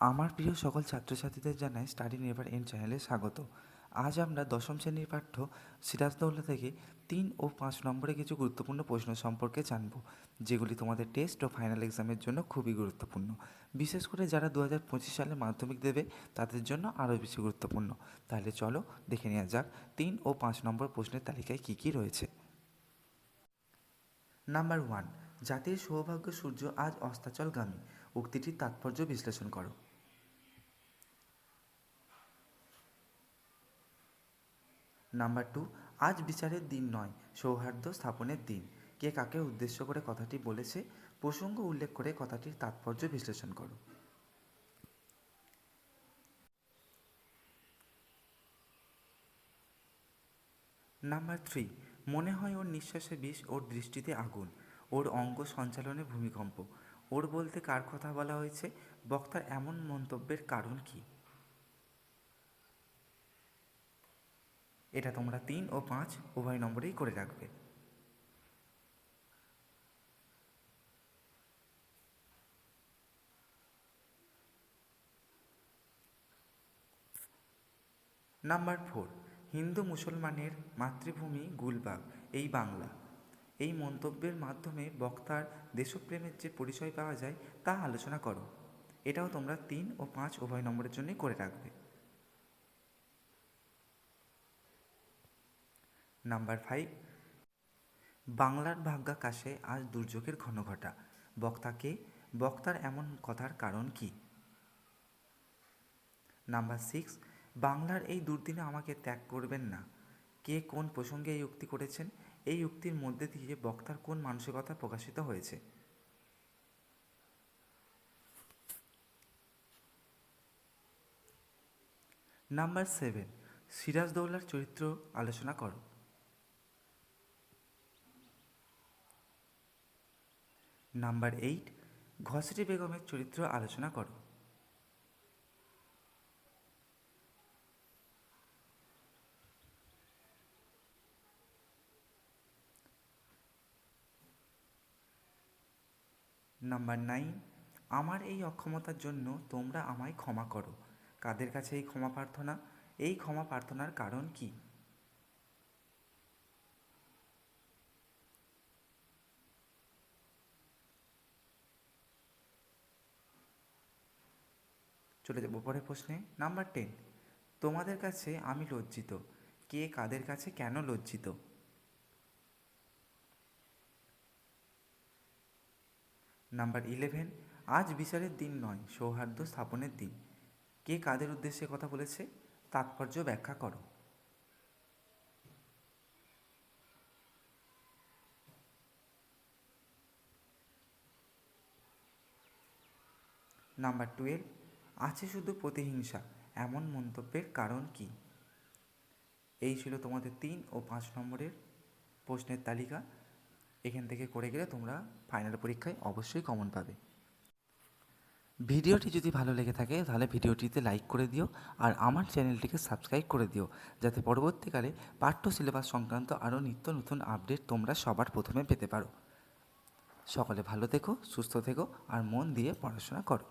আমার প্রিয় সকল ছাত্রছাত্রীদের জানাই স্টাডি নেভার এন্ড চ্যানেলে স্বাগত। আজ আমরা দশম শ্রেণীর পাঠ্য সিরাজদৌল্লা থেকে 3 ও 5 নম্বরে কিছু গুরুত্বপূর্ণ প্রশ্ন সম্পর্কে জানব, যেগুলি তোমাদের টেস্ট ও ফাইনাল এক্সামের জন্য খুবই গুরুত্বপূর্ণ। বিশেষ করে যারা 2025 সালে মাধ্যমিক দেবে তাদের জন্য আরও বেশি গুরুত্বপূর্ণ। তাহলে চলো দেখে নেওয়া যাক 3 ও 5 নম্বর প্রশ্নের তালিকায় কী কী রয়েছে। নাম্বার 1, জাতির সৌভাগ্য সূর্য আজ অস্তাচলগামী, উক্তিটির তাৎপর্য বিশ্লেষণ করো। নাম্বার 2, আজ বিচারের দিন নয়, সৌহার্দ্য স্থাপনের দিন, কে কাকে উদ্দেশ্য করে কথাটি বলেছে, প্রসঙ্গ উল্লেখ করে কথাটির তাৎপর্য বিশ্লেষণ করো। নাম্বার 3, মনে হয় ওর নিঃশ্বাসে বিষ, ওর দৃষ্টিতে আগুন, ওর অঙ্গ সঞ্চালনে ভূমিকম্প, ওর বলতে কার কথা বলা হয়েছে, বক্তার এমন মন্তব্যের কারণ কি। এটা তোমরা 3 ও 5 উভয় নম্বরেই করে রাখবে। নাম্বার 4, হিন্দু মুসলমানের মাতৃভূমি গুলবাগ, এই বাংলা, এই মন্তব্যের মাধ্যমে বক্তার দেশপ্রেমের যে পরিচয় পাওয়া যায় তা আলোচনা করো। এটাও তোমরা 3 ও 5 উভয় নম্বরের জন্যই করে রাখবে। নাম্বার 5, বাংলার ভাগ্যাকাশে আজ দুর্যোগের ঘনঘটা, বক্তাকে, বক্তার এমন কথার কারণ কি। নাম্বার 6, বাংলার এই দুর্দিনে আমাকে ত্যাগ করবেন না, কে কোন প্রসঙ্গে এই উক্তি করেছেন, এই উক্তির মধ্যে দিয়ে বক্তার কোন মানসিকতা প্রকাশিত হয়েছে। নাম্বার 7, সিরাজদৌল্লার চরিত্র আলোচনা করো। নাম্বার 8, ঘসেটি বেগমের চরিত্র আলোচনা করো। নাম্বার 9, আমার এই অক্ষমতার জন্য তোমরা আমায় ক্ষমা করো, কাদের কাছে এই ক্ষমা প্রার্থনা, এই ক্ষমা প্রার্থনার কারণ কি। চলে যাব পরের প্রশ্নে। নাম্বার 10, তোমাদের কাছে আমি লজ্জিত, কে কাদের কাছে কেন লজ্জিত। নাম্বার 11, আজ বিচারের দিন নয়, সৌহার্দ্য স্থাপনের দিন, কে কাদের উদ্দেশ্যে কথা বলেছে, তাৎপর্য ব্যাখ্যা করো। নাম্বার 12, আছে শুধু প্রতিহিংসা, এমন মন্তব্যের কারণ কি। এই ছিল তোমাদের 3 ও 5 নম্বরের প্রশ্নের তালিকা। এখান থেকে করে গেলে তোমরা ফাইনাল পরীক্ষায় অবশ্যই কমন পাবে। ভিডিওটি যদি ভালো লেগে থাকে তাহলে ভিডিওটিতে লাইক করে দিও, আর আমার চ্যানেলটিকে সাবস্ক্রাইব করে দিও, যাতে পরবর্তীকালে পাঠ্য সিলেবাস সংক্রান্ত আরও নিত্য নতুন আপডেট তোমরা সবার প্রথমে পেতে পারো। সকলে ভালো থেকো, সুস্থ থেকো, আর মন দিয়ে পড়াশোনা করো।